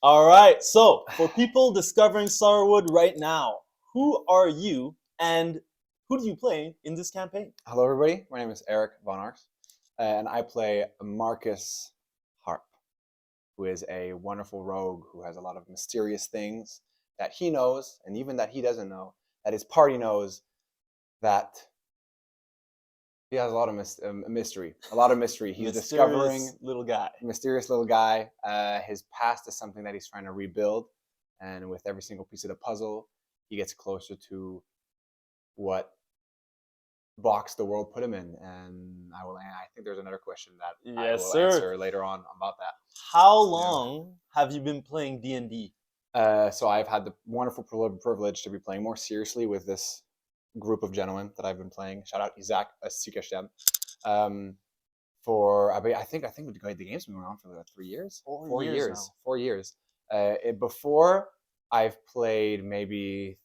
All right. So, for people discovering Starwood right now, who are you and who do you play in this campaign? Hello, everybody. My name is Eric Von Arx, and I play Marcus Harp, who is a wonderful rogue who has a lot of mysterious things that he knows, and even that he doesn't know, that his party knows, that he has a lot of mystery. A lot of mystery. He's discovering little guy. mysterious little guy. His past is something that he's trying to rebuild, and with every single piece of the puzzle, he gets closer to what box the world put him in. And I think there's another question that I will answer later on about that. How long have you been playing D&D? So I've had the wonderful privilege to be playing more seriously with this group of gentlemen that I've been playing. Shout out Isaac Sikashtem. For I think the game's been around for like 3 years. 4 years now. 4 years. Before I've played maybe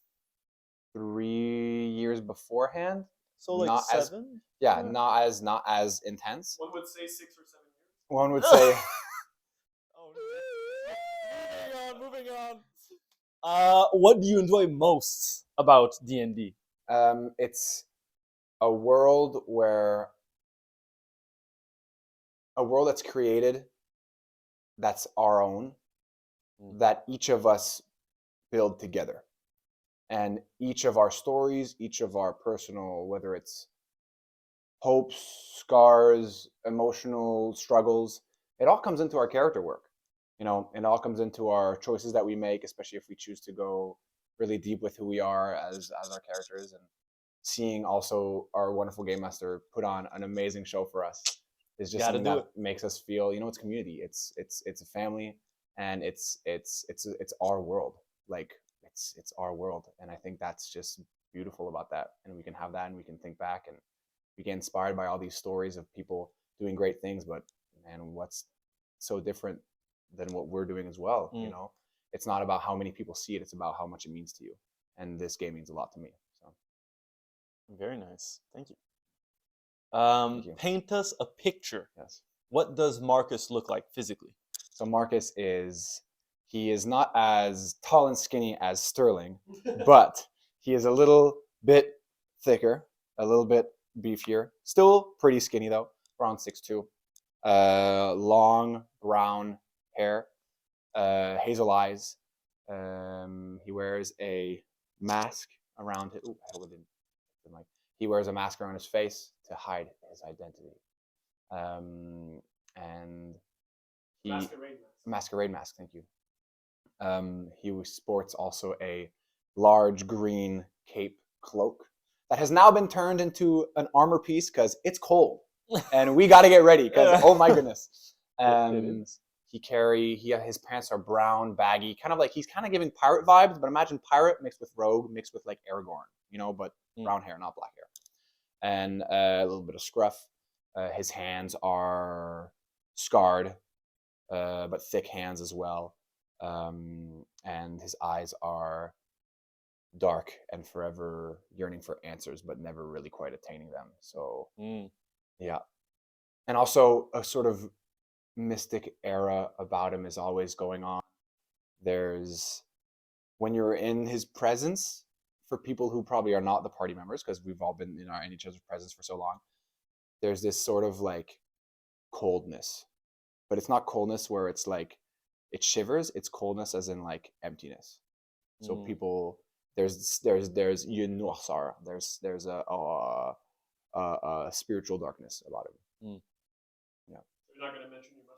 3 years beforehand. So like not 7? Not as intense. One would say 6 or 7 years. One would say. Moving on. What do you enjoy most about D&D? It's a world that's created, that's our own, that each of us build together. And each of our stories, each of our personal, whether it's hopes, scars, emotional struggles, it all comes into our character work. It all comes into our choices that we make, especially if we choose to go really deep with who we are as our characters. And seeing also our wonderful game master put on an amazing show for us is just something that makes us feel, it's community. It's a family, and it's our world. Like it's our world, and I think that's just beautiful about that. And we can have that, and we can think back, and we get inspired by all these stories of people doing great things. But man, what's so different than what we're doing as well? It's not about how many people see it, it's about how much it means to you, and this game means a lot to me. So very nice. Thank you. Thank you. Paint us a picture. Yes. What does Marcus look like physically? So Marcus he is not as tall and skinny as Sterling, but he is a little bit thicker, a little bit beefier. Still pretty skinny though, around 6'2". Long brown hair, hazel eyes. He wears a mask around his. He wears a mask around his face to hide his identity. And he masquerade mask. Thank you. He sports also a large green cape cloak that has now been turned into an armor piece because it's cold and we got to get ready because oh my goodness. His pants are brown, baggy, kind of like he's kind of giving pirate vibes, but imagine pirate mixed with rogue, mixed with like Aragorn, but brown hair, not black hair, and a little bit of scruff. His hands are scarred, but thick hands as well. And his eyes are dark and forever yearning for answers, but never really quite attaining them. So, yeah. And also a sort of mystic era about him is always going on. When you're in his presence, for people who probably are not the party members, because we've all been in each other's presence for so long, there's this sort of like coldness, but it's not coldness where it's like it shivers. It's coldness as in like emptiness. So people, there's Yunuasar. There's a spiritual darkness about him. Yeah. So you're not going to mention your musket?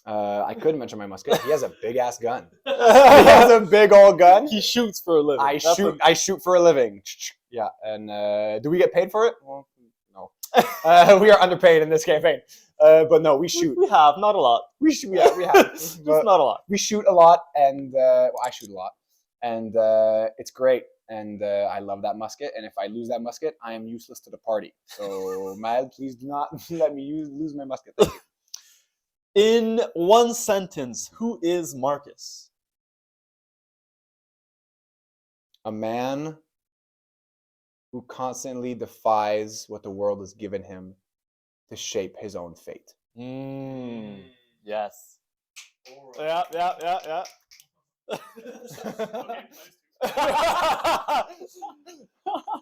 I could mention my musket. He has a big ass gun. He has a big old gun. He shoots for a living. I shoot for a living. Yeah. And do we get paid for it? Well, no. We are underpaid in this campaign. But no, we shoot. We have, not a lot. We have. Just not a lot. We shoot a lot, and I shoot a lot, and it's great. And I love that musket. And if I lose that musket, I am useless to the party. So, Mad, please do not let me lose my musket. Thank you. In one sentence, who is Marcus? A man who constantly defies what the world has given him to shape his own fate. Yes. Yeah. Okay,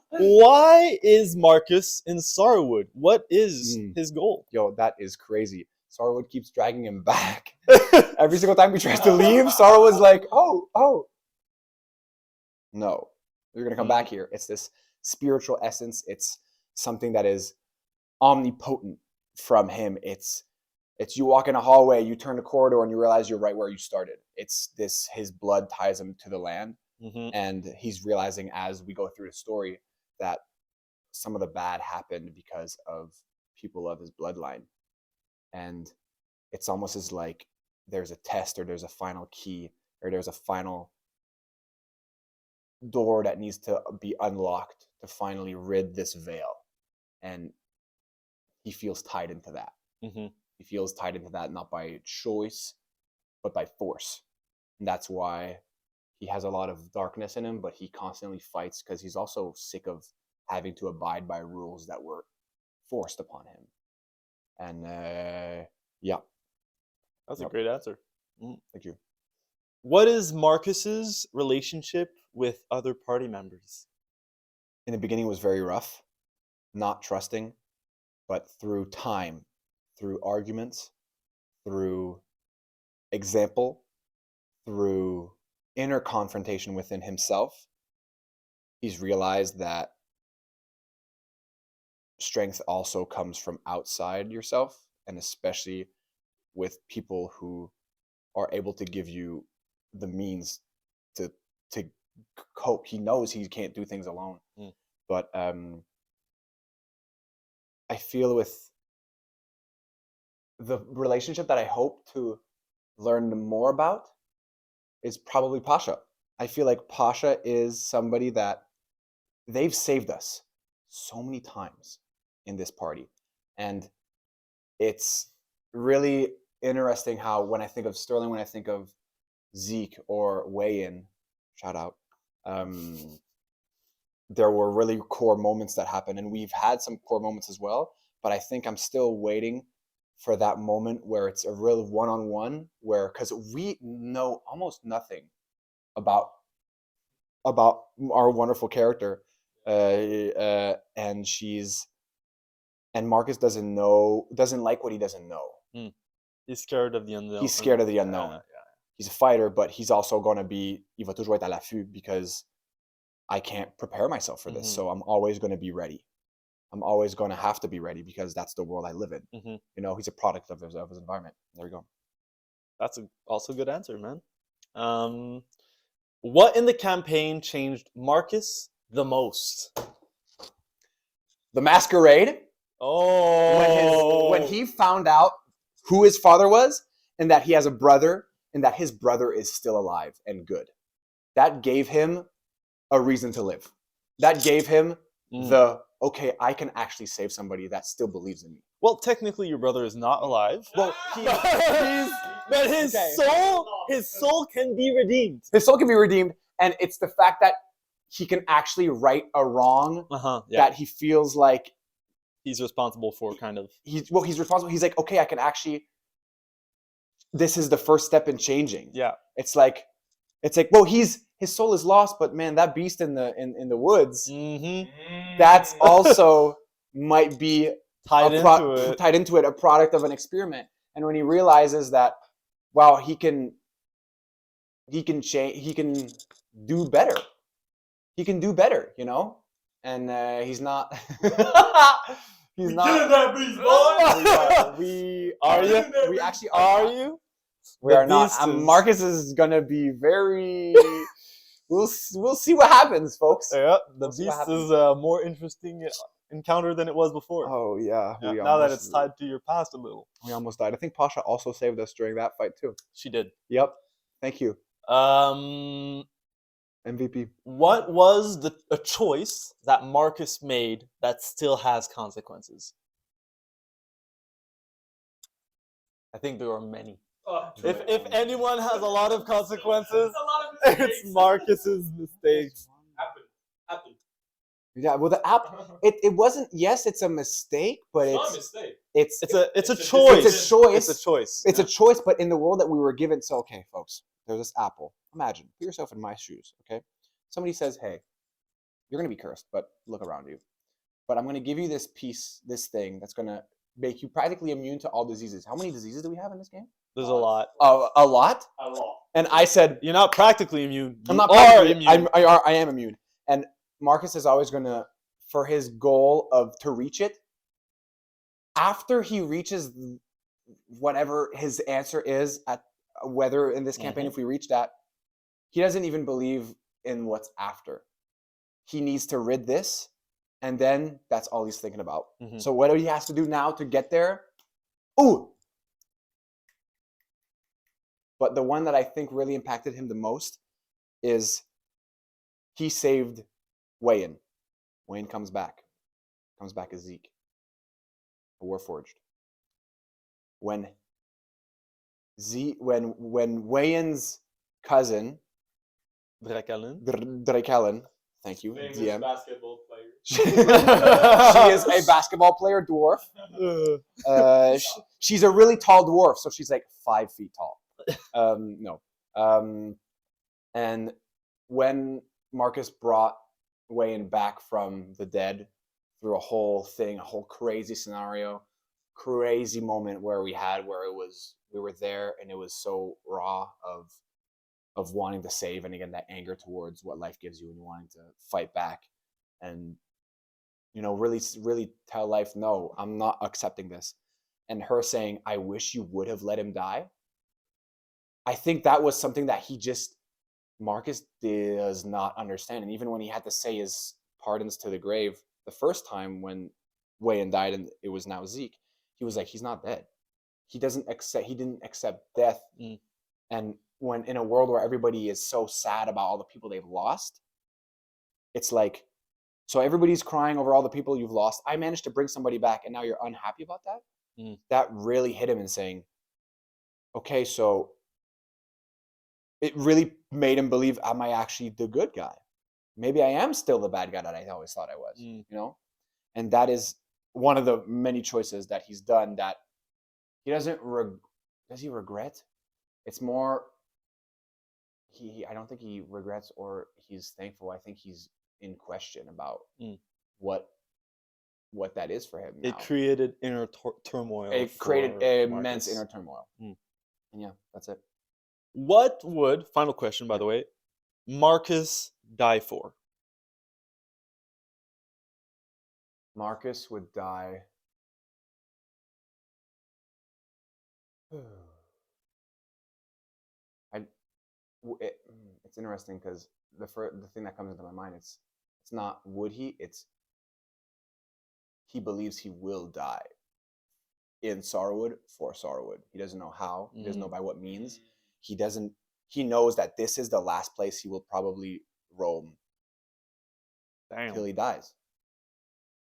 Why is Marcus in Sarwood? What is Mm. his goal? Yo, that is crazy. Sarwood keeps dragging him back. Every single time he tries to leave, Sarwood's like, oh. No, you're going to come back here. It's this spiritual essence. It's something that is omnipotent from him. It's you walk in a hallway, you turn a corridor, and you realize you're right where you started. It's this, his blood ties him to the land. Mm-hmm. And he's realizing as we go through the story that some of the bad happened because of people of his bloodline. And it's almost as like there's a test, or there's a final key, or there's a final door that needs to be unlocked to finally rid this veil. And he feels tied into that. Mm-hmm. He feels tied into that not by choice, but by force. And that's why he has a lot of darkness in him, but he constantly fights because he's also sick of having to abide by rules that were forced upon him. And yeah. That's Yep. a great answer. Thank you. What is Marcus's relationship with other party members? In the beginning, it was very rough, not trusting, but through time, through arguments, through example, through inner confrontation within himself, he's realized that strength also comes from outside yourself, and especially with people who are able to give you the means to cope. He knows he can't do things alone. But I feel with the relationship that I hope to learn more about is probably Pasha. I feel like Pasha is somebody that they've saved us so many times in this party. And it's really interesting how when I think of Sterling, when I think of Zeke or Weigh-In, shout out, there were really core moments that happened. And we've had some core moments as well. But I think I'm still waiting for that moment where it's a real one-on-one, where, because we know almost nothing about our wonderful character, and Marcus doesn't like what he doesn't know. He's scared of the unknown. He's scared of the unknown. He's a fighter, but he's also going to be, il va toujours être à l'affût, because I can't prepare myself for this. So I'm always going to be ready. I'm always going to have to be ready because that's the world I live in. You know, he's a product of his environment. There we go. That's also a good answer, man. What in the campaign changed Marcus the most? The masquerade. Oh. When he found out who his father was, and that he has a brother, and that his brother is still alive and good. That gave him a reason to live. That gave him okay, I can actually save somebody that still believes in me. Well, technically, your brother is not alive. Well, but his soul can be redeemed. His soul can be redeemed, and it's the fact that he can actually right a wrong that he feels like he's responsible for. He's responsible. He's like, okay, I can actually. This is the first step in changing. Yeah, it's like, well, his soul is lost, but man, that beast in the woods, that's also might be tied into it, a product of an experiment. And when he realizes that, wow, he can change, he can do better. He can do better, you know. And he's not. He's not. Killing that beast, boy. We actually are not. you? We are not. Marcus is gonna be very. We'll see what happens, folks. Yeah, the beast is a more interesting encounter than it was before. Oh yeah. Now that it's tied to your past a little. We almost died. I think Pasha also saved us during that fight too. She did. Yep. Thank you. MVP. What was a choice that Marcus made that still has consequences? I think there are many. If anyone has a lot of consequences, it's Marcus's mistakes. Happen. Yeah, well, the app, it wasn't. Yes, it's a mistake, but It's not a mistake. it's It's a It's a choice. It's a choice. It's a choice. It's yeah. a choice, but in the world that we were given. So, okay, folks, there's this apple. Imagine, put yourself in my shoes. Okay, somebody says, "Hey, you're gonna be cursed, but look around you. But I'm gonna give you this piece, this thing that's gonna make you practically immune to all diseases." How many diseases do we have in this game? There's a lot. A lot. A lot. And I said, You're not practically immune. I'm You not are practically, immune. I am immune. And Marcus is always gonna, for his goal to reach it. After he reaches whatever his answer is at whether in this campaign, if we reach that, he doesn't even believe in what's after. He needs to rid this, and then that's all he's thinking about. Mhm. So what he has to do now to get there? Ooh! But the one that I think really impacted him the most is he saved Wayne. Wayne comes back as Zeke, a Warforged. When Wayne's cousin Drakalen. thank you, Famous DM. basketball player. She is a basketball player dwarf. She's a really tall dwarf, so she's like 5 feet tall. No. And when Marcus brought Wayne back from the dead through a whole thing, a whole crazy scenario, crazy moment where we were there and it was so raw of wanting to save, and again that anger towards what life gives you and wanting to fight back and really tell life, no, I'm not accepting this. And her saying, I wish you would have let him die. I think that was something that Marcus does not understand. And even when he had to say his pardons to the grave the first time when Wayne died and it was now Zeke, he was like, he's not dead. He didn't accept death. And when in a world where everybody is so sad about all the people they've lost, it's like, so everybody's crying over all the people you've lost. I managed to bring somebody back and now you're unhappy about that? That really hit him in saying, okay, so it really made him believe, am I actually the good guy? Maybe I am still the bad guy that I always thought I was, And that is one of the many choices that he's done that he doesn't does he regret? It's more I don't think he regrets or he's thankful. I think he's in question about what that is for him now. It created inner turmoil. It created immense Marcus. inner turmoil. And yeah, that's it. What would, final question by the way, Marcus die for? Marcus would die. It's interesting because the thing that comes into my mind, it's not would he, it's he believes he will die in Sorrowwood for Sorrowwood. He doesn't know how. He doesn't know by what means. He knows that this is the last place he will probably roam till he dies.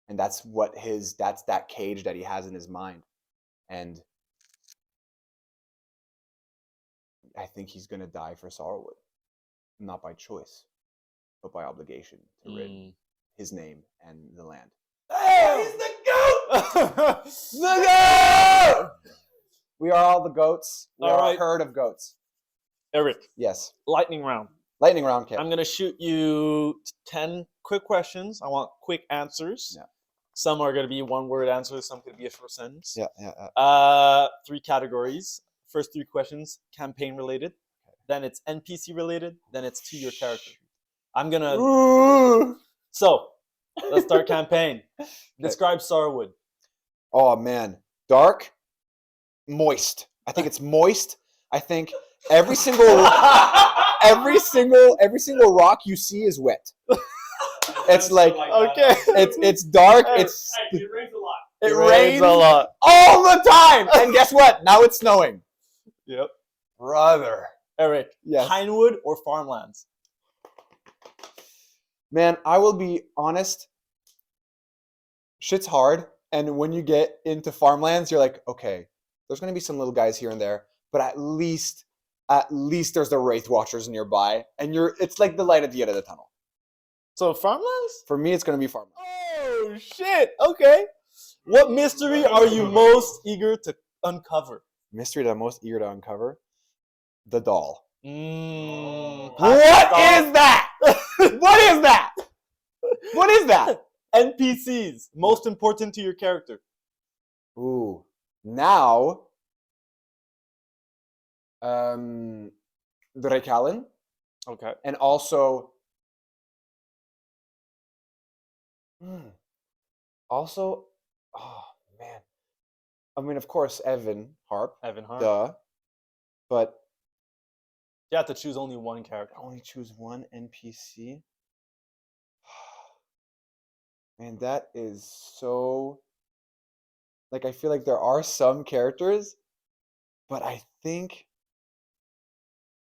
And that's that cage that he has in his mind. And I think he's going to die for Sorrowwood. Not by choice, but by obligation to rid his name and the land. Hey, he's the goat! The goat! We are all the goats. We All are right. a herd of goats. Eric, Yes. lightning round. Lightning round, Kip. I'm going to shoot you 10 quick questions. I want quick answers. Yeah. Some are going to be one-word answers. Some could be a short sentence. Yeah. 3 categories. First 3 questions, campaign-related. Then it's NPC-related. Then it's to your character. I'm going to... So, let's start campaign. Describe Sorrowwood. Oh, man. Dark, moist. I think it's moist. I think every single rock you see is wet. It's like, okay. It's dark. Hey, It's it rains a lot. it rains a lot. all the time. And guess what? Now it's snowing. Yep. Brother. Eric, Yes. Pinewood or farmlands? Man, I will be honest. Shit's hard. And when you get into farmlands, you're like, okay, there's going to be some little guys here and there, but at least there's the Wraith Watchers nearby. And it's like the light at the end of the tunnel. So farmlands? For me, it's gonna be farmland. Oh shit! Okay. What mystery are you most eager to uncover? Mystery that I'm most eager to uncover: the doll. What is that? What is that? What is that? NPCs most important to your character? Ooh, now, Drekalen, Okay. and also, also, oh man, I mean, of course, Evan Harp, Evan Hart. duh, but You have to choose only one character. only choose one NPC. Man, that is so. Like, I feel like there are some characters, but I think.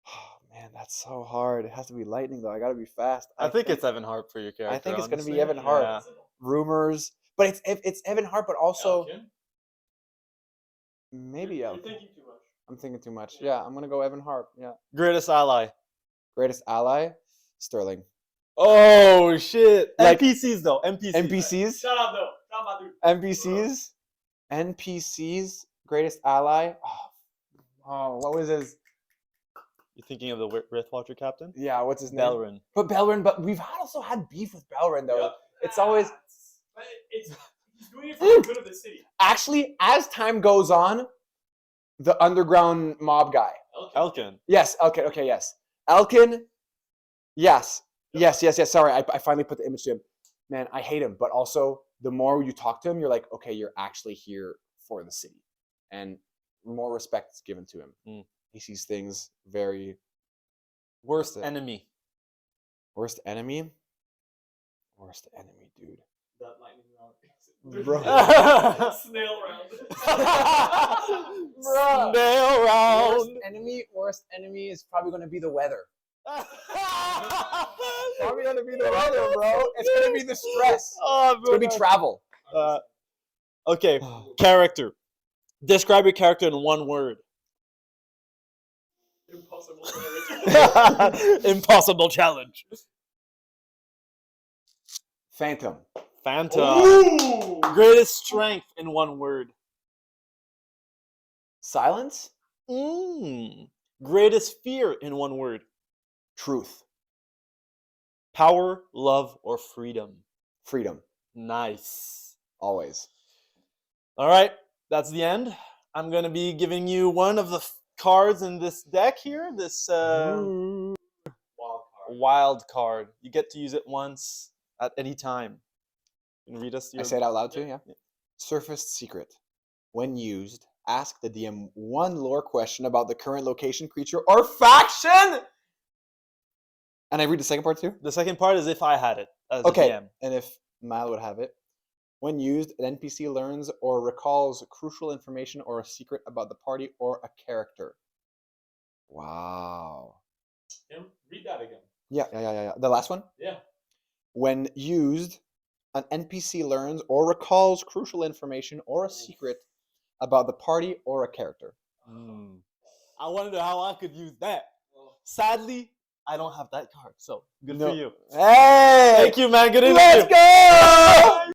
Oh man, that's so hard. It has to be lightning though. I gotta be fast. I think it's Evan Hart for your character. I think it's gonna be honestly. Evan Hart. Yeah. Rumors, but it's Evan Hart, but also Elkin? maybe You're Elkin. thinking too much. I'm thinking too much. Yeah, I'm gonna go Evan Hart. Yeah, Greatest ally. greatest ally, Sterling. Oh shit! Like- NPCs though. NPCs. NPCs, Shut up, though. Shut up, dude. NPCs, greatest ally. Oh, what was his? You're thinking of the Riftwatcher captain? Yeah, what's his name? Belrin. But Belrin. But we've also had beef with Belrin though. Yep. It's always But he's doing it for the good of the city. actually as time goes on, the underground mob guy. Elkin. Yes. Okay. Yes. Elkin. Yes. Yes. Sorry, I finally put the image to him. Man, I hate him, but also the more you talk to him, you're like, okay, you're actually here for the city, and more respect is given to him. Mm. He sees things very. Worst That's it. enemy. Worst enemy. Worst enemy, dude. That lightning round. Bro. Snail round. Bruh. Snail round. Worst enemy is probably gonna be the weather. Probably gonna be the weather, bro. It's gonna be the stress. Oh, It's gonna be travel. Okay, character. Describe your character in one word. Impossible. Impossible challenge. Phantom. Phantom. Ooh. Greatest strength in one word. Silence. Greatest fear in one word. Truth. Power, love, or freedom. Freedom. Nice. Always. All right, that's the end. I'm gonna be giving you one of the cards in this deck here. This Wild card. wild card. You get to use it once at any time. You can read us. I say it out loud too, yeah. Surfaced secret. When used, ask the DM one lore question about the current location, creature, or faction. And I read the second part too. The second part is if I had it as Okay. a DM. And if Mal would have it. When used, an NPC learns or recalls crucial information or a secret about the party or a character. Wow. Tim, read that again. Yeah. The last one? Yeah. When used, an NPC learns or recalls crucial information or a secret about the party or a character. I wonder how I could use that. Sadly, I don't have that card, so good No. for you. Hey! Thank you, man. Good evening. Let's go!